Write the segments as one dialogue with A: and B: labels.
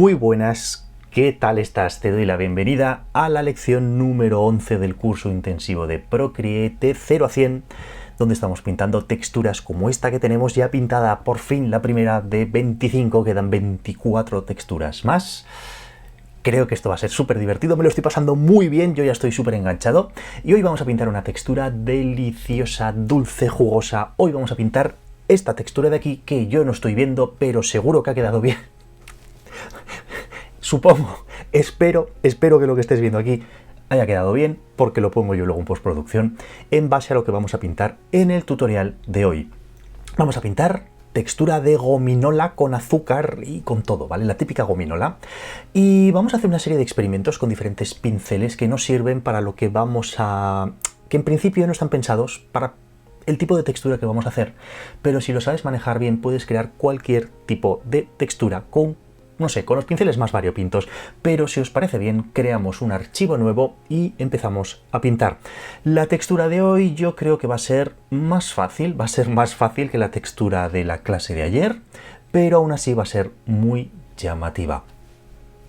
A: Muy buenas, ¿qué tal estás? Te doy la bienvenida a la lección número 11 del curso intensivo de Procreate 0 a 100, donde estamos pintando texturas como esta que tenemos ya pintada, por fin la primera de 25, quedan 24 texturas más. Creo que esto va a ser súper divertido, me lo estoy pasando muy bien, yo ya estoy súper enganchado. Y hoy vamos a pintar una textura deliciosa, dulce, jugosa. Hoy vamos a pintar esta textura de aquí, que yo no estoy viendo, pero seguro que ha quedado bien. Supongo, espero que lo que estés viendo aquí haya quedado bien, porque lo pongo yo luego en postproducción, en base a lo que vamos a pintar en el tutorial de hoy. Vamos a pintar textura de gominola con azúcar y con todo, ¿vale? La típica gominola. Y vamos a hacer una serie de experimentos con diferentes pinceles que nos sirven para lo que vamos a... que en principio no están pensados para el tipo de textura que vamos a hacer, pero si lo sabes manejar bien puedes crear cualquier tipo de textura con, no sé, con los pinceles más variopintos. Pero si os parece bien, creamos un archivo nuevo y empezamos a pintar. La textura de hoy yo creo que va a ser más fácil que la textura de la clase de ayer, pero aún así va a ser muy llamativa.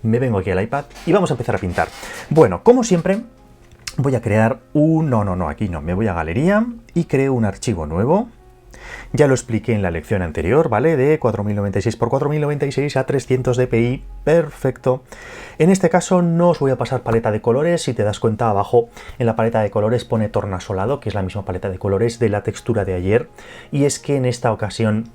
A: Me vengo aquí al iPad y vamos a empezar a pintar. Bueno, como siempre, voy a crear un... aquí no, me voy a galería y creo un archivo nuevo. Ya lo expliqué en la lección anterior, ¿vale? De 4096 x 4096 a 300 dpi, perfecto. En este caso no os voy a pasar paleta de colores. Si te das cuenta, abajo en la paleta de colores pone tornasolado, que es la misma paleta de colores de la textura de ayer. Y es que en esta ocasión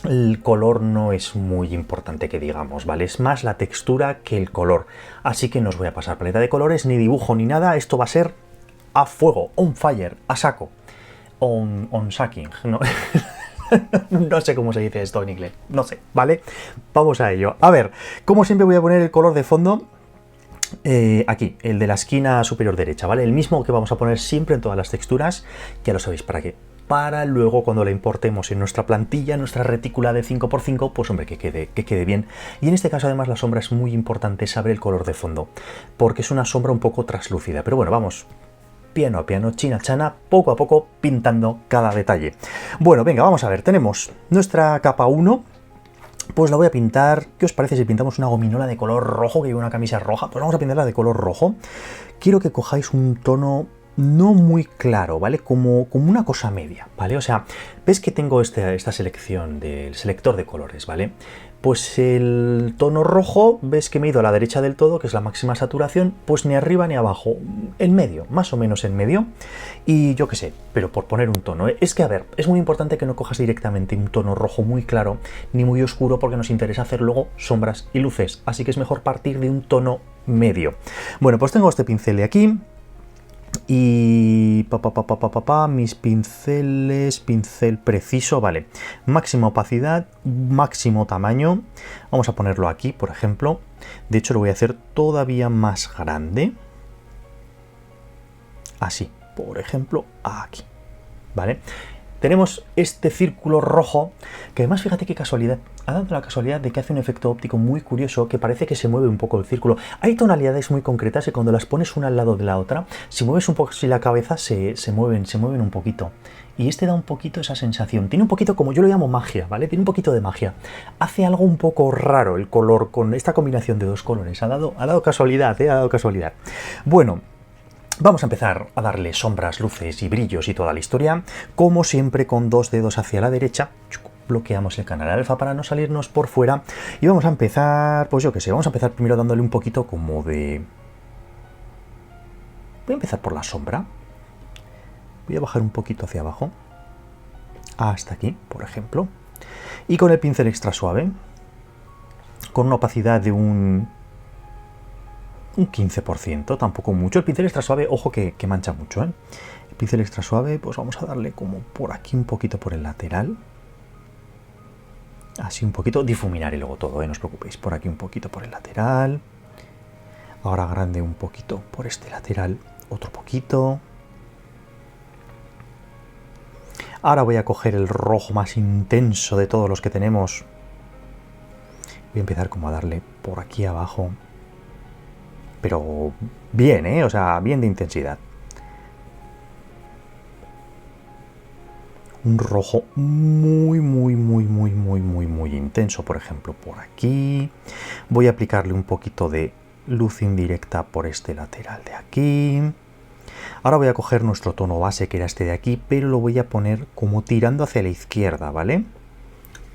A: el color no es muy importante que digamos, ¿vale? Es más la textura que el color. Así que no os voy a pasar paleta de colores, ni dibujo, ni nada. Esto va a ser a fuego, on fire, a saco. On sucking, ¿no? No sé cómo se dice esto en inglés, no sé, ¿vale? Vamos a ello. A ver, como siempre voy a poner el color de fondo aquí, el de la esquina superior derecha, ¿vale? El mismo que vamos a poner siempre en todas las texturas, ya lo sabéis para qué. Para luego cuando la importemos en nuestra plantilla, nuestra retícula de 5×5, pues hombre, que quede bien. Y en este caso además la sombra es muy importante saber el color de fondo, porque es una sombra un poco translúcida, pero bueno, vamos piano a piano, china chana, poco a poco, pintando cada detalle. Bueno, venga, vamos a ver, tenemos nuestra capa 1, pues la voy a pintar. ¿Qué os parece si pintamos una gominola de color rojo, que lleva una camisa roja? Pues vamos a pintarla de color rojo. Quiero que cojáis un tono no muy claro, ¿vale? Como una cosa media, ¿vale? O sea, ves que tengo esta selección del selector de colores, ¿vale? Pues el tono rojo, ves que me he ido a la derecha del todo, que es la máxima saturación, pues ni arriba ni abajo, en medio, más o menos en medio. Y yo qué sé, pero por poner un tono, ¿eh? Es que, a ver, es muy importante que no cojas directamente un tono rojo muy claro, ni muy oscuro, porque nos interesa hacer luego sombras y luces, así que es mejor partir de un tono medio. Bueno, pues tengo este pincel de aquí. Y mis pinceles, pincel preciso, vale, máxima opacidad, máximo tamaño, vamos a ponerlo aquí, por ejemplo. De hecho lo voy a hacer todavía más grande, así, por ejemplo, aquí, vale. Tenemos este círculo rojo, que además fíjate qué casualidad, ha dado la casualidad de que hace un efecto óptico muy curioso, que parece que se mueve un poco el círculo. Hay tonalidades muy concretas y cuando las pones una al lado de la otra, si mueves un poco así la cabeza, se mueven un poquito. Y este da un poquito esa sensación, tiene un poquito, como yo lo llamo, magia, ¿vale? Tiene un poquito de magia. Hace algo un poco raro el color con esta combinación de dos colores. Ha dado casualidad, ha dado casualidad. Bueno, vamos a empezar a darle sombras, luces y brillos y toda la historia, como siempre con dos dedos hacia la derecha. Bloqueamos el canal alfa para no salirnos por fuera y vamos a empezar, pues yo qué sé, vamos a empezar primero dándole un poquito como de... Voy a empezar por la sombra. Voy a bajar un poquito hacia abajo, hasta aquí, por ejemplo. Y con el pincel extra suave, con una opacidad de un 15%, tampoco mucho. El pincel extra suave, ojo que mancha mucho, ¿eh? El pincel extra suave, pues vamos a darle como por aquí un poquito por el lateral. Así un poquito, difuminar y luego todo, no os preocupéis. Por aquí un poquito por el lateral. Ahora grande un poquito por este lateral, otro poquito. Ahora voy a coger el rojo más intenso de todos los que tenemos. Voy a empezar como a darle por aquí abajo. Pero bien, o sea, bien de intensidad. un rojo muy, muy, muy, muy, muy, muy, muy intenso, por ejemplo, por aquí. Voy a aplicarle un poquito de luz indirecta por este lateral de aquí. Ahora voy a coger nuestro tono base, que era este de aquí, pero lo voy a poner como tirando hacia la izquierda, ¿vale?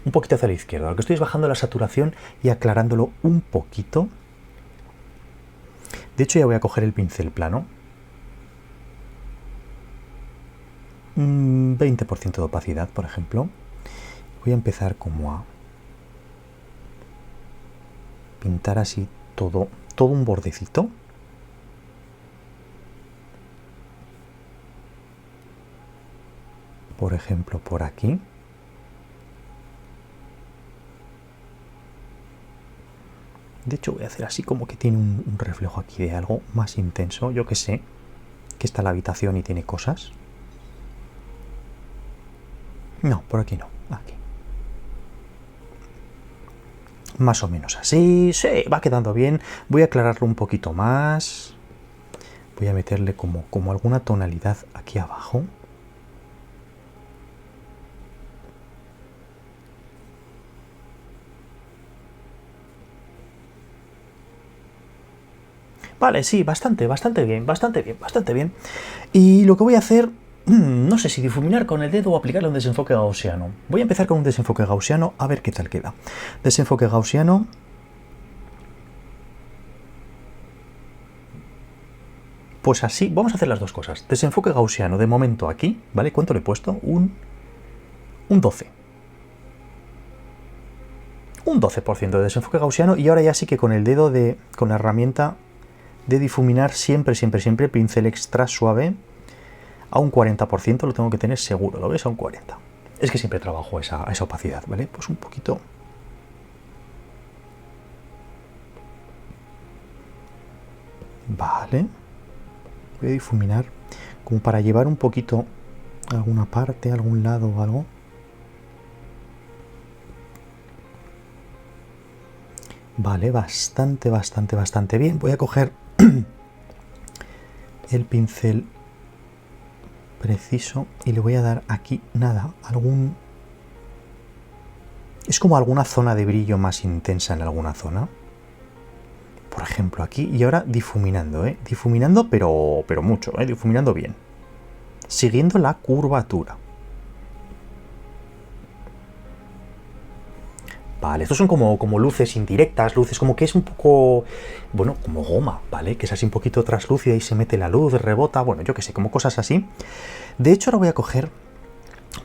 A: Un poquito hacia la izquierda. Lo que estoy es bajando la saturación y aclarándolo un poquito. De hecho, ya voy a coger el pincel plano. 20% de opacidad, por ejemplo. Voy a empezar como a pintar así todo un bordecito. Por ejemplo, por aquí. De hecho, voy a hacer así como que tiene un reflejo aquí de algo más intenso. Yo que sé, que está la habitación y tiene cosas. No, por aquí no, aquí. Más o menos así, sí, va quedando bien. Voy a aclararlo un poquito más. Voy a meterle como alguna tonalidad aquí abajo. Vale, sí, bastante bien. Y lo que voy a hacer, no sé si difuminar con el dedo o aplicarle un desenfoque gaussiano. Voy a empezar con un desenfoque gaussiano, a ver qué tal queda. Desenfoque gaussiano. Pues así, vamos a hacer las dos cosas. Desenfoque gaussiano, de momento aquí, ¿vale? ¿Cuánto le he puesto? Un 12. Un 12% de desenfoque gaussiano, y ahora ya sí que con el dedo con la herramienta de difuminar siempre, pincel extra suave, a un 40% lo tengo que tener seguro, ¿lo ves? A un 40%. Es que siempre trabajo a esa opacidad, ¿vale? Pues un poquito. Vale. Voy a difuminar como para llevar un poquito alguna parte, algún lado o algo. Vale, bastante bien. Voy a coger el pincel preciso y le voy a dar aquí, nada, es como alguna zona de brillo más intensa en alguna zona. Por ejemplo, aquí, y ahora difuminando, difuminando, pero mucho, difuminando bien, siguiendo la curvatura. Vale, estos son como luces indirectas, luces como que es un poco, bueno, como goma, ¿vale? Que es así un poquito traslúcida y se mete la luz, rebota, bueno, yo qué sé, como cosas así. De hecho, ahora voy a coger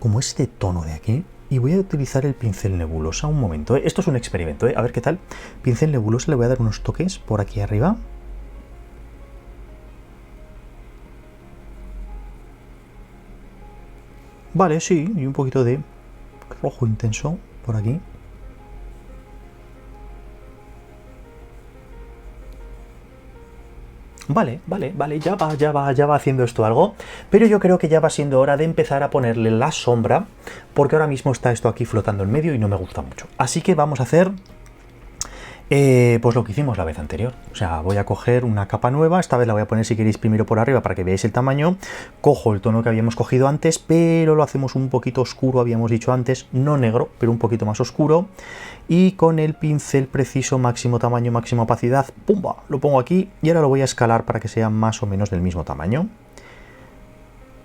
A: como este tono de aquí y voy a utilizar el pincel nebulosa un momento, ¿eh? Esto es un experimento, a ver qué tal. Pincel nebulosa, le voy a dar unos toques por aquí arriba. Vale, sí, y un poquito de rojo intenso por aquí. Vale, ya va haciendo esto algo, pero yo creo que ya va siendo hora de empezar a ponerle la sombra, porque ahora mismo está esto aquí flotando en medio y no me gusta mucho. Así que vamos a hacer pues lo que hicimos la vez anterior. O sea, voy a coger una capa nueva, esta vez la voy a poner si queréis primero por arriba para que veáis el tamaño. Cojo el tono que habíamos cogido antes, pero lo hacemos un poquito oscuro, habíamos dicho antes, no negro, pero un poquito más oscuro. Y con el pincel preciso, máximo tamaño, máxima opacidad, ¡pumba! Lo pongo aquí y ahora lo voy a escalar para que sea más o menos del mismo tamaño.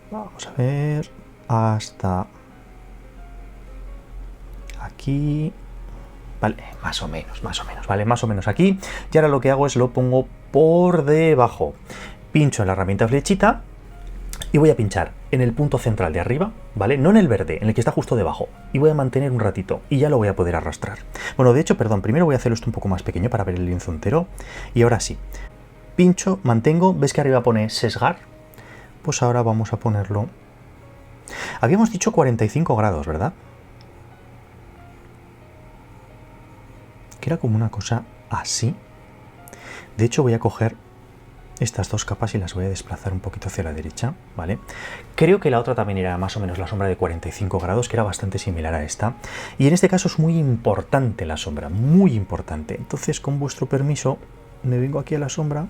A: Vamos a ver, hasta aquí. Vale, más o menos, vale, más o menos aquí. Y ahora lo que hago es lo pongo por debajo. Pincho en la herramienta flechita y voy a pinchar en el punto central de arriba, ¿vale? No en el verde, en el que está justo debajo. Y voy a mantener un ratito y ya lo voy a poder arrastrar. Bueno, de hecho, perdón, primero voy a hacerlo esto un poco más pequeño para ver el lienzo entero. Y ahora sí, pincho, mantengo, ¿ves que arriba pone sesgar? Pues ahora vamos a ponerlo. Habíamos dicho 45 grados, ¿verdad? Que era como una cosa así. De hecho, voy a coger estas dos capas y las voy a desplazar un poquito hacia la derecha, ¿vale? Creo que la otra también era más o menos la sombra de 45 grados, que era bastante similar a esta. Y en este caso es muy importante la sombra, muy importante. Entonces, con vuestro permiso, me vengo aquí a la sombra.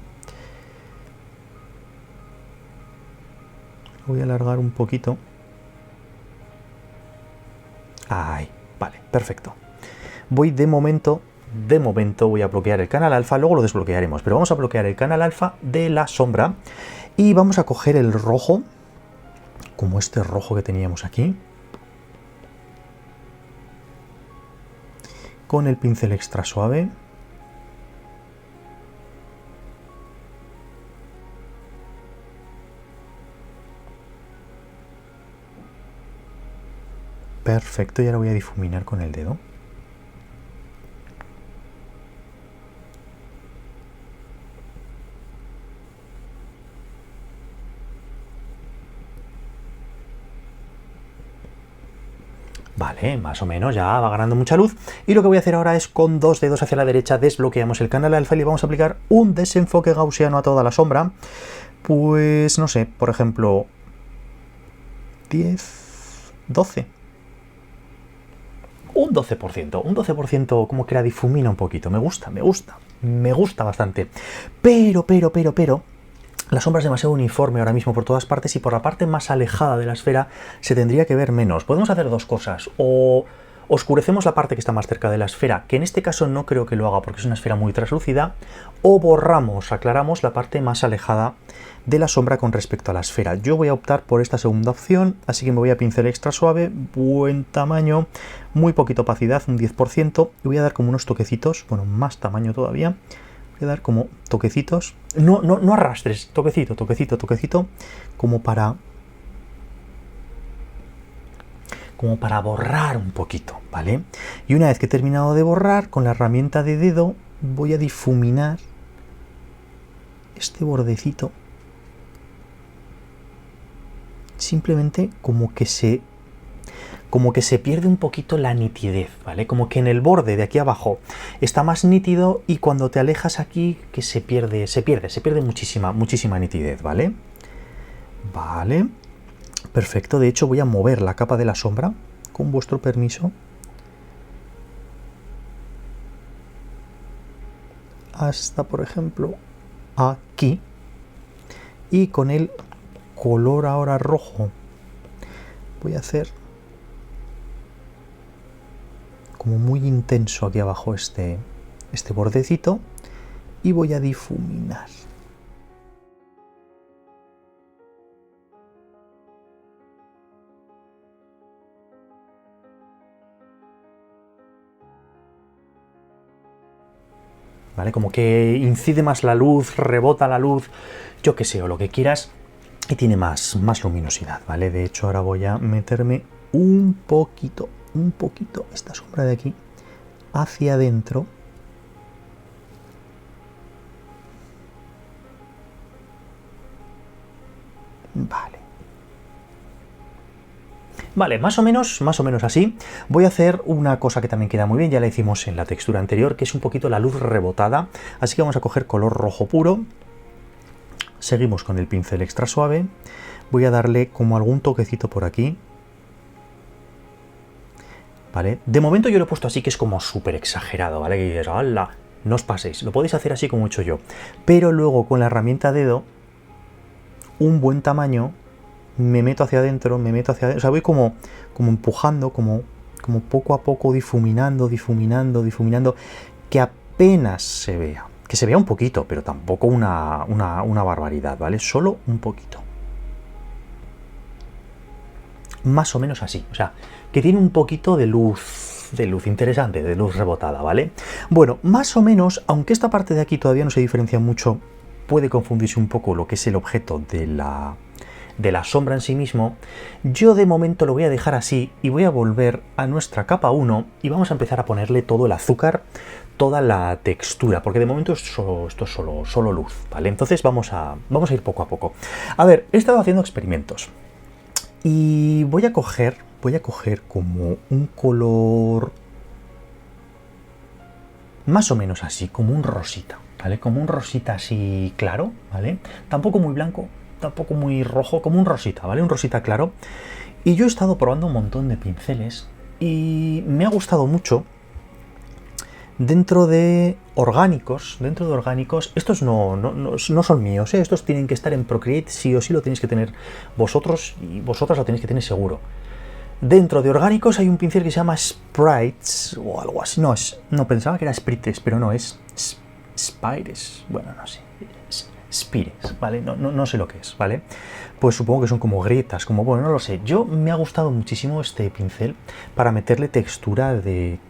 A: Voy a alargar un poquito. Ahí, vale, perfecto. Voy de momento voy a bloquear el canal alfa, luego lo desbloquearemos, pero vamos a bloquear el canal alfa de la sombra y vamos a coger el rojo, como este rojo que teníamos aquí, con el pincel extra suave. Perfecto, y ahora voy a difuminar con el dedo. Vale, más o menos ya va ganando mucha luz. Y lo que voy a hacer ahora es con 2 dedos hacia la derecha desbloqueamos el canal alfa y le vamos a aplicar un desenfoque gaussiano a toda la sombra. Pues no sé, por ejemplo, 10, 12. Un 12% como que la difumina un poquito. Me gusta bastante. Pero, la sombra es demasiado uniforme ahora mismo por todas partes y por la parte más alejada de la esfera se tendría que ver menos. Podemos hacer dos cosas, o oscurecemos la parte que está más cerca de la esfera, que en este caso no creo que lo haga porque es una esfera muy translúcida, o borramos, aclaramos la parte más alejada de la sombra con respecto a la esfera. Yo voy a optar por esta segunda opción, así que me voy a pincel extra suave, buen tamaño, muy poquita opacidad, un 10%, y voy a dar como unos toquecitos, bueno, más tamaño todavía. Voy a dar como toquecitos, no arrastres, toquecito, como para borrar un poquito, ¿vale? Y una vez que he terminado de borrar, con la herramienta de dedo voy a difuminar este bordecito, simplemente como que se pierde un poquito la nitidez, ¿vale? Como que en el borde de aquí abajo está más nítido y cuando te alejas aquí que se pierde muchísima nitidez, ¿vale? Vale, perfecto. De hecho voy a mover la capa de la sombra, con vuestro permiso, hasta, por ejemplo, aquí, y con el color ahora rojo voy a hacer como muy intenso aquí abajo este bordecito y voy a difuminar. ¿Vale? Como que incide más la luz, rebota la luz, yo qué sé, o lo que quieras, y tiene más luminosidad, ¿vale? De hecho, ahora voy a meterme un poquito esta sombra de aquí hacia adentro. Vale, más o menos así. Voy a hacer una cosa que también queda muy bien, ya la hicimos en la textura anterior, que es un poquito la luz rebotada. Así que vamos a coger color rojo puro. Seguimos con el pincel extra suave. Voy a darle como algún toquecito por aquí. ¿Vale? De momento yo lo he puesto así, que es como súper exagerado, ¿vale? Que dices, ¡hala! No os paséis, lo podéis hacer así como he hecho yo. Pero luego con la herramienta dedo, un buen tamaño, me meto hacia adentro, o sea, voy como empujando, como poco a poco difuminando, que apenas se vea. Que se vea un poquito, pero tampoco una barbaridad, ¿vale? Solo un poquito. Más o menos así, o sea, que tiene un poquito de luz interesante, de luz rebotada, ¿vale? Bueno, más o menos, aunque esta parte de aquí todavía no se diferencia mucho, puede confundirse un poco lo que es el objeto de la sombra en sí mismo, yo de momento lo voy a dejar así y voy a volver a nuestra capa 1 y vamos a empezar a ponerle todo el azúcar, toda la textura, porque de momento esto es solo luz, ¿vale? Entonces vamos a ir poco a poco. A ver, he estado haciendo experimentos y voy a coger como un color más o menos así, como un rosita, ¿vale? Como un rosita así claro, ¿vale? Tampoco muy blanco, tampoco muy rojo, como un rosita, ¿vale? Un rosita claro. Y yo he estado probando un montón de pinceles y me ha gustado mucho. Dentro de orgánicos, estos no son míos, ¿eh? Estos tienen que estar en Procreate, sí o sí lo tenéis que tener vosotros y vosotras lo tenéis que tener seguro. Dentro de orgánicos hay un pincel que se llama Sprites o algo así. No, pensaba que era Sprites, pero no, es Spires. Bueno, no sé. Spires, ¿vale? No sé lo que es, ¿vale? Pues supongo que son como grietas, como, bueno, no lo sé. Me ha gustado muchísimo este pincel para meterle textura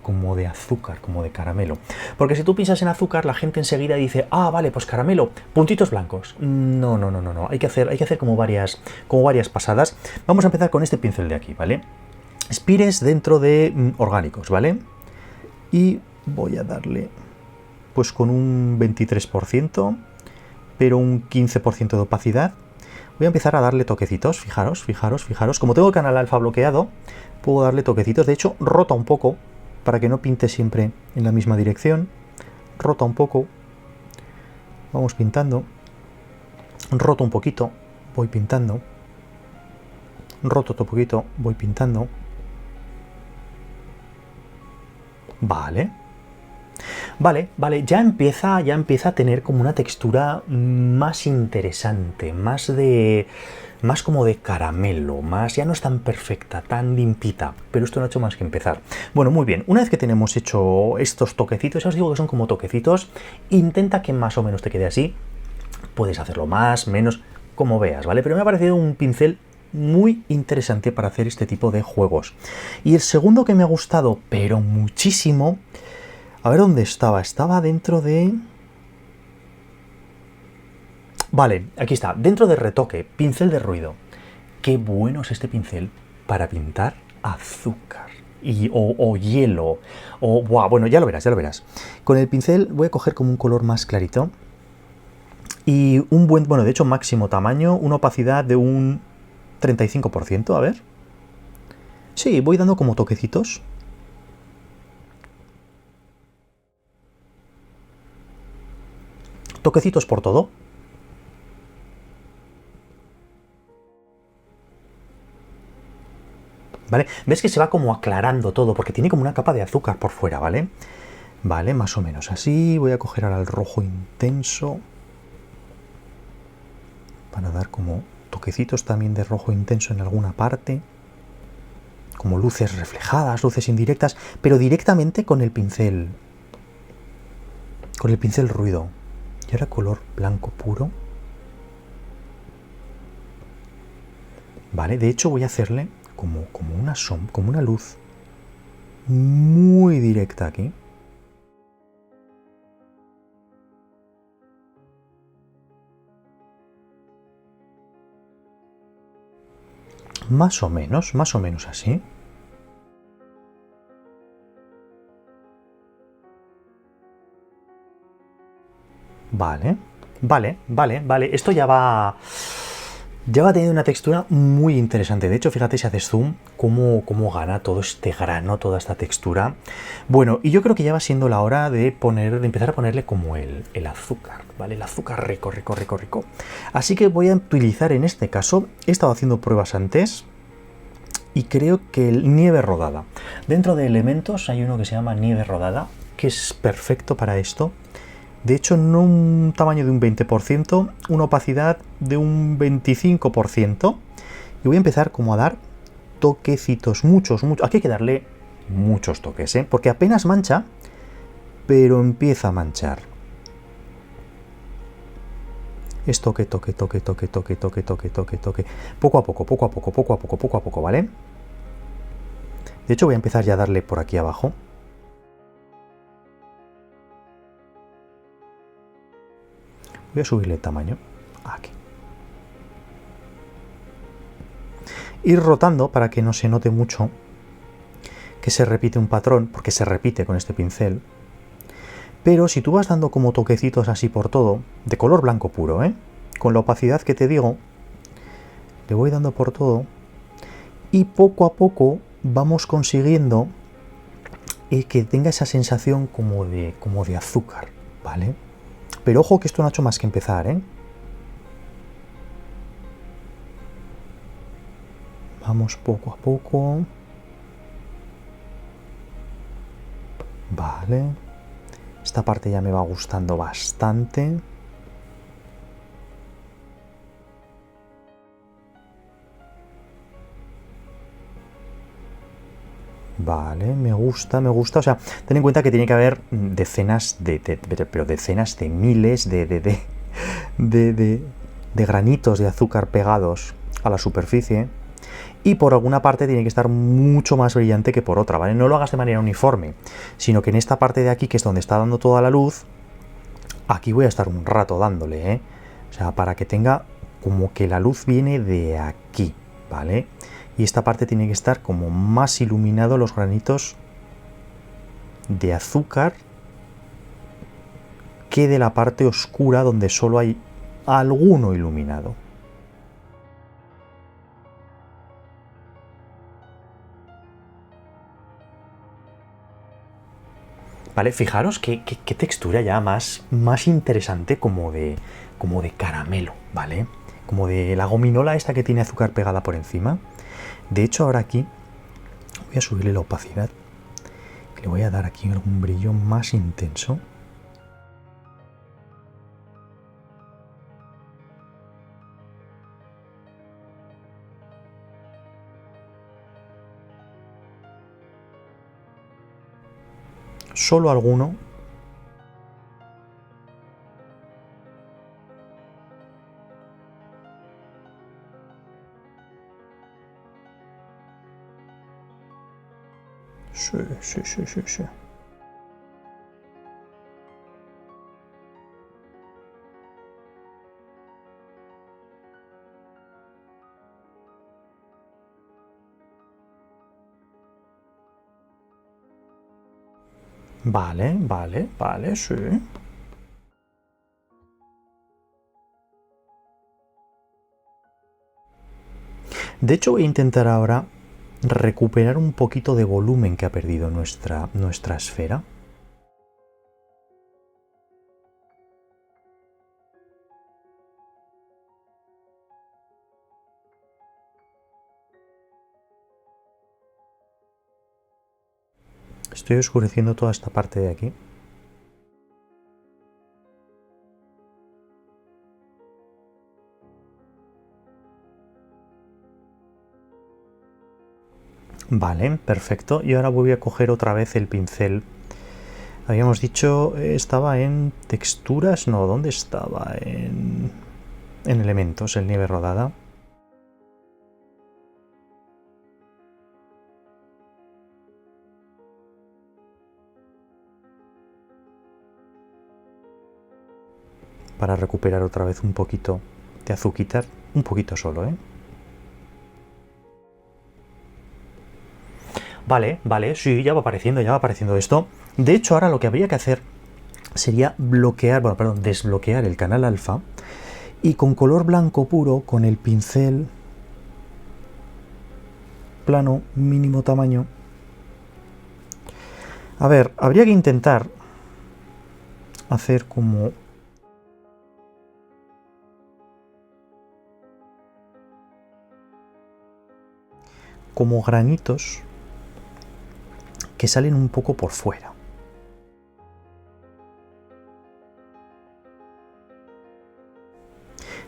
A: como de azúcar, como de caramelo. Porque si tú piensas en azúcar, la gente enseguida dice, ah, vale, pues caramelo, puntitos blancos. No. Hay que hacer como varias pasadas. Vamos a empezar con este pincel de aquí, ¿vale? Spires dentro de orgánicos, ¿vale? Y voy a darle, pues con un 23%, pero un 15% de opacidad. Voy a empezar a darle toquecitos, fijaros. Como tengo el canal alfa bloqueado, puedo darle toquecitos. De hecho, rota un poco, para que no pinte siempre en la misma dirección. Rota un poco. Vamos pintando. Roto un poquito, voy pintando. Roto otro poquito, voy pintando. Vale, ya empieza a tener como una textura más interesante, más como de caramelo, ya no es tan perfecta, tan limpita, pero esto no ha hecho más que empezar. Bueno, muy bien, una vez que tenemos hecho estos toquecitos, ya os digo que son como toquecitos, intenta que más o menos te quede así, puedes hacerlo más, menos, como veas, ¿vale? Pero me ha parecido un pincel muy interesante para hacer este tipo de juegos. Y el segundo que me ha gustado, pero muchísimo, a ver dónde estaba. Estaba dentro de... Vale, aquí está. Dentro de retoque, pincel de ruido. Qué bueno es este pincel para pintar azúcar. O hielo. Buah, bueno, ya lo verás. Con el pincel voy a coger como un color más clarito. Y bueno, de hecho máximo tamaño, una opacidad de un 35%, a ver. Sí, voy dando como toquecitos. Toquecitos por todo. ¿Vale? ¿Ves que se va como aclarando todo? Porque tiene como una capa de azúcar por fuera, ¿vale? Vale, más o menos así. Voy a coger ahora el rojo intenso para dar como toquecitos también de rojo intenso en alguna parte. Como luces reflejadas, luces indirectas, pero directamente con el pincel. Con el pincel ruido. Y ahora color blanco puro. Vale, de hecho voy a hacerle como una luz muy directa aquí. Más o menos así. Vale. Esto ya va teniendo una textura muy interesante. De hecho, fíjate si haces zoom, cómo gana todo este grano, toda esta textura. Bueno, y yo creo que ya va siendo la hora de empezar a ponerle como el azúcar, ¿vale? El azúcar rico. Así que voy a utilizar en este caso, he estado haciendo pruebas antes, y creo que el nieve rodada. Dentro de elementos hay uno que se llama nieve rodada, que es perfecto para esto. De hecho, no un tamaño de un 20%, una opacidad de un 25%. Y voy a empezar como a dar toquecitos, muchos. Aquí hay que darle muchos toques, ¿eh? Porque apenas mancha, pero empieza a manchar. Es toque. Poco a poco, ¿vale? De hecho, voy a empezar ya a darle por aquí abajo. Voy a subirle el tamaño. Aquí. Ir rotando para que no se note mucho que se repite un patrón, porque se repite con este pincel. Pero si tú vas dando como toquecitos así por todo, de color blanco puro, ¿eh? Con la opacidad que te digo, le voy dando por todo y poco a poco vamos consiguiendo que tenga esa sensación como de azúcar, ¿vale? Pero ojo que esto no ha hecho más que empezar, ¿eh? Vamos poco a poco. Vale. Esta parte ya me va gustando bastante. Vale, me gusta, me gusta. O sea, ten en cuenta que tiene que haber decenas pero decenas de miles de granitos de azúcar pegados a la superficie. Y por alguna parte tiene que estar mucho más brillante que por otra, ¿vale? No lo hagas de manera uniforme, sino que en esta parte de aquí, que es donde está dando toda la luz, aquí voy a estar un rato dándole, ¿eh? O sea, para que tenga como que la luz viene de aquí, ¿vale? Y esta parte tiene que estar como más iluminado los granitos de azúcar que de la parte oscura donde solo hay alguno iluminado. ¿Vale? Fijaros qué textura ya más interesante como de caramelo, ¿vale? Como de la gominola esta que tiene azúcar pegada por encima. De hecho, ahora aquí voy a subirle la opacidad. Le voy a dar aquí algún brillo más intenso. Solo alguno. Sí. Vale, sí. De hecho, voy a intentar ahora recuperar un poquito de volumen que ha perdido nuestra esfera. Estoy oscureciendo toda esta parte de aquí. Vale, perfecto. Y ahora voy a coger otra vez el pincel. Habíamos dicho, estaba en texturas, no, ¿dónde estaba? En elementos, el nieve rodada. Para recuperar otra vez un poquito de azuquitar, un poquito solo, ¿eh? Vale, sí, ya va apareciendo esto. De hecho, ahora lo que habría que hacer sería desbloquear el canal alfa y con color blanco puro, con el pincel plano, mínimo tamaño. A ver, habría que intentar hacer como granitos que salen un poco por fuera.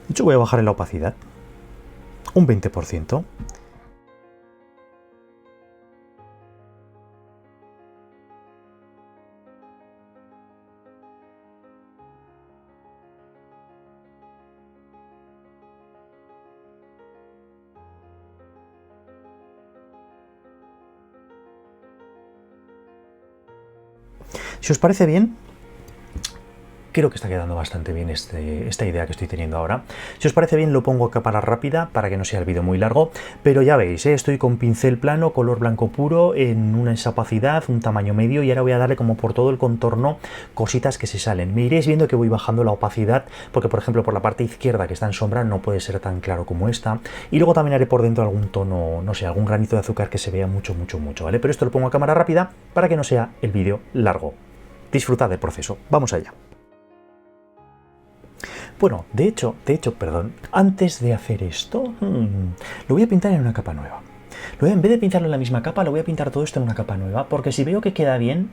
A: De hecho, voy a bajar la opacidad un 20%. Si os parece bien, creo que está quedando bastante bien esta idea que estoy teniendo ahora. Si os parece bien, lo pongo a cámara rápida para que no sea el vídeo muy largo, pero ya veis, estoy con pincel plano, color blanco puro, en una opacidad, un tamaño medio, y ahora voy a darle como por todo el contorno cositas que se salen. Me iréis viendo que voy bajando la opacidad, porque por ejemplo por la parte izquierda que está en sombra no puede ser tan claro como esta, y luego también haré por dentro algún tono, no sé, algún granito de azúcar que se vea mucho, ¿vale? Pero esto lo pongo a cámara rápida para que no sea el vídeo largo. Disfrutad del proceso. Vamos allá. Bueno, de hecho, antes de hacer esto, lo voy a pintar en una capa nueva. En vez de pintarlo en la misma capa, lo voy a pintar todo esto en una capa nueva, porque si veo que queda bien,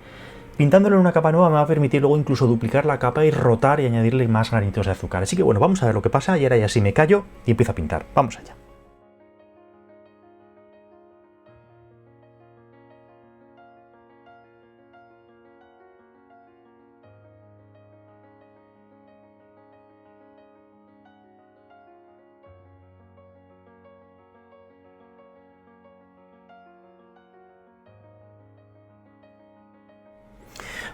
A: pintándolo en una capa nueva me va a permitir luego incluso duplicar la capa y rotar y añadirle más granitos de azúcar. Así que bueno, vamos a ver lo que pasa y ahora ya sí me callo y empiezo a pintar. Vamos allá.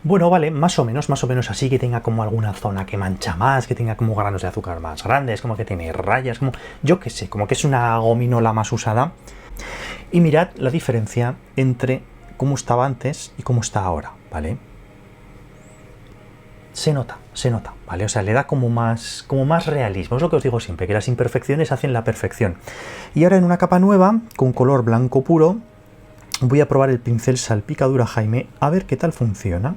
A: Bueno, vale, más o menos así, que tenga como alguna zona que mancha más, que tenga como granos de azúcar más grandes, como que tiene rayas, como, yo qué sé, como que es una gominola más usada. Y mirad la diferencia entre cómo estaba antes y cómo está ahora, ¿vale? Se nota, ¿vale? O sea, le da como más realismo. Es lo que os digo siempre, que las imperfecciones hacen la perfección. Y ahora en una capa nueva, con color blanco puro, voy a probar el pincel Salpicadura Jaime, a ver qué tal funciona.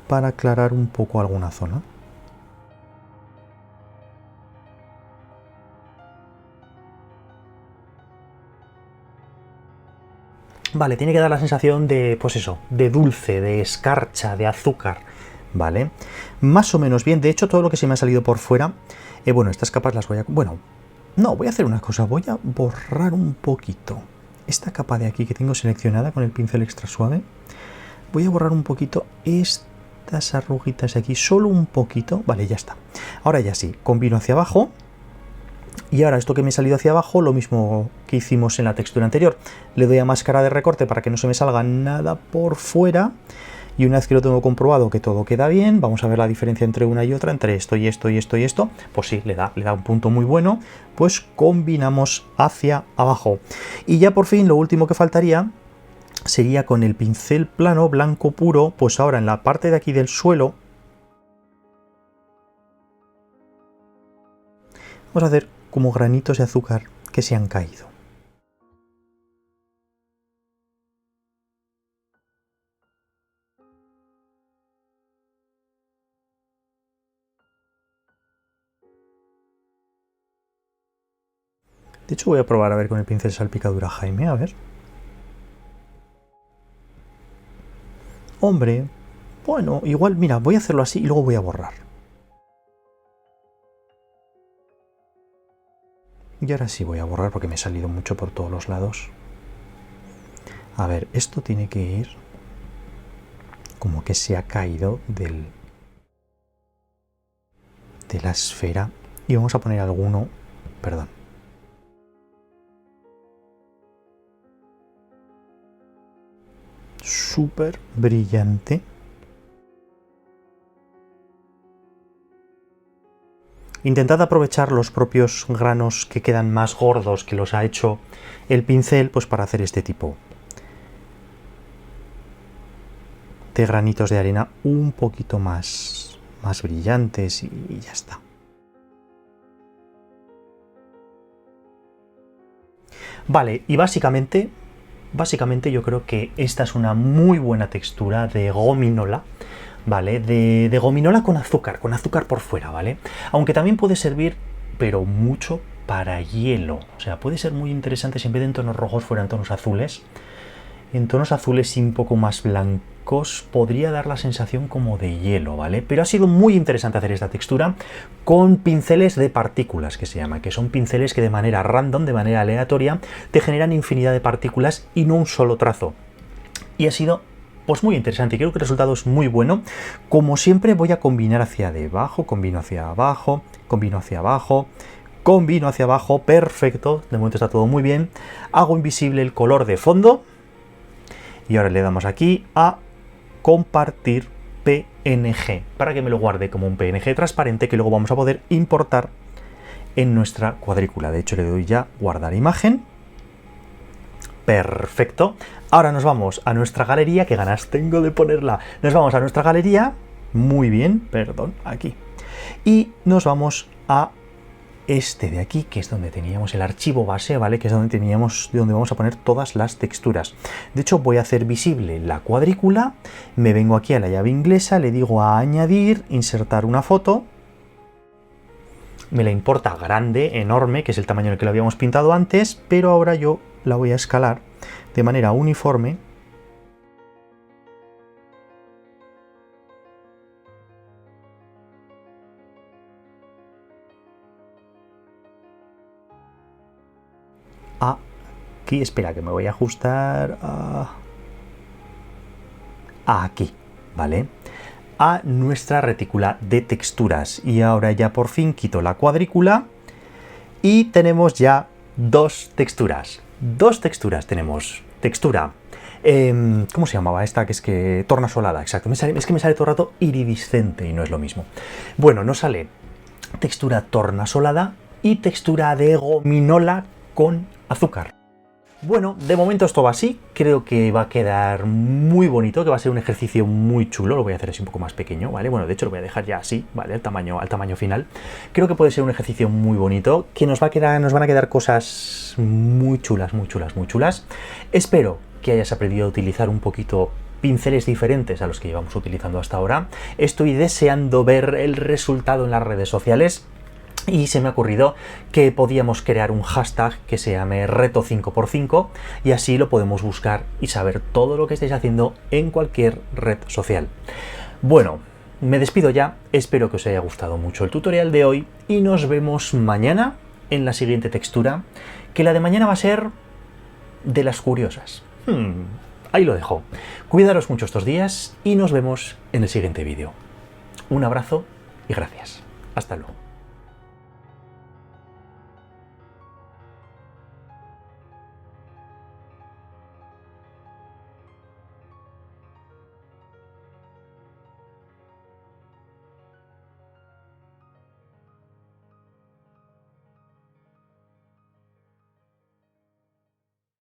A: Para aclarar un poco alguna zona. Vale, tiene que dar la sensación de, pues eso, de dulce, de escarcha, de azúcar, ¿vale? Más o menos bien, de hecho todo lo que se me ha salido por fuera, bueno, estas capas las voy a... Bueno, no, voy a hacer una cosa, voy a borrar un poquito esta capa de aquí que tengo seleccionada con el pincel extra suave, voy a borrar un poquito estas arruguitas de aquí, solo un poquito, vale, ya está. Ahora ya sí, combino hacia abajo. Y ahora esto que me ha salido hacia abajo, lo mismo que hicimos en la textura anterior. Le doy a máscara de recorte para que no se me salga nada por fuera. Y una vez que lo tengo comprobado que todo queda bien, vamos a ver la diferencia entre una y otra, entre esto y esto y esto y esto. Pues sí, le da un punto muy bueno. Pues combinamos hacia abajo. Y ya por fin lo último que faltaría sería con el pincel plano blanco puro, pues ahora en la parte de aquí del suelo vamos a hacer como granitos de azúcar que se han caído. De hecho voy a probar a ver con el pincel Salpicadura Jaime, a ver. Hombre, bueno, igual, mira, voy a hacerlo así y luego voy a borrar. Y ahora sí voy a borrar porque me he salido mucho por todos los lados. A ver, esto tiene que ir como que se ha caído de la esfera. Y vamos a poner alguno, perdón. Súper brillante. Intentad aprovechar los propios granos que quedan más gordos que los ha hecho el pincel, pues para hacer este tipo de granitos de arena un poquito más brillantes y ya está. Vale, y básicamente yo creo que esta es una muy buena textura de gominola, ¿vale? De gominola con azúcar por fuera, ¿vale? Aunque también puede servir, pero mucho para hielo. O sea, puede ser muy interesante si en vez de en tonos rojos fueran tonos azules. En tonos azules y un poco más blancos podría dar la sensación como de hielo, ¿vale? Pero ha sido muy interesante hacer esta textura con pinceles de partículas, que se llama, que son pinceles que de manera random, de manera aleatoria, te generan infinidad de partículas y no un solo trazo. Y ha sido pues muy interesante y creo que el resultado es muy bueno. Como siempre voy a combinar hacia debajo, combino hacia abajo, combino hacia abajo, combino hacia abajo, perfecto, de momento está todo muy bien. Hago invisible el color de fondo. Y ahora le damos aquí a compartir PNG para que me lo guarde como un PNG transparente que luego vamos a poder importar en nuestra cuadrícula. De hecho le doy ya guardar imagen. Perfecto. Ahora nos vamos a nuestra galería. Qué ganas tengo de ponerla. Nos vamos a nuestra galería. Muy bien, perdón, aquí. Y nos vamos a este de aquí, que es donde teníamos el archivo base, ¿vale? Que es donde vamos a poner todas las texturas. De hecho, voy a hacer visible la cuadrícula, me vengo aquí a la llave inglesa, le digo a añadir, insertar una foto, me la importa grande, enorme, que es el tamaño en el que lo habíamos pintado antes, pero ahora yo la voy a escalar de manera uniforme. Aquí, espera, que me voy a ajustar aquí, ¿vale? A nuestra retícula de texturas. Y ahora ya por fin quito la cuadrícula y tenemos ya dos texturas. Dos texturas tenemos. Textura, ¿cómo se llamaba esta? Que es que tornasolada, exacto. Es que me sale todo el rato iridiscente y no es lo mismo. Bueno, nos sale textura tornasolada y textura de gominola con azúcar. Bueno, de momento esto va así, creo que va a quedar muy bonito, que va a ser un ejercicio muy chulo, lo voy a hacer así un poco más pequeño, ¿vale? Bueno, de hecho lo voy a dejar ya así, ¿vale? Al tamaño final. Creo que puede ser un ejercicio muy bonito, que nos van a quedar cosas muy chulas, muy chulas, muy chulas. Espero que hayas aprendido a utilizar un poquito pinceles diferentes a los que llevamos utilizando hasta ahora. Estoy deseando ver el resultado en las redes sociales. Y se me ha ocurrido que podíamos crear un hashtag que se llame reto5x5 y así lo podemos buscar y saber todo lo que estáis haciendo en cualquier red social. Bueno, me despido ya, espero que os haya gustado mucho el tutorial de hoy y nos vemos mañana en la siguiente textura, que la de mañana va a ser de las curiosas. Ahí lo dejo. Cuidaros mucho estos días y nos vemos en el siguiente vídeo. Un abrazo y gracias. Hasta luego.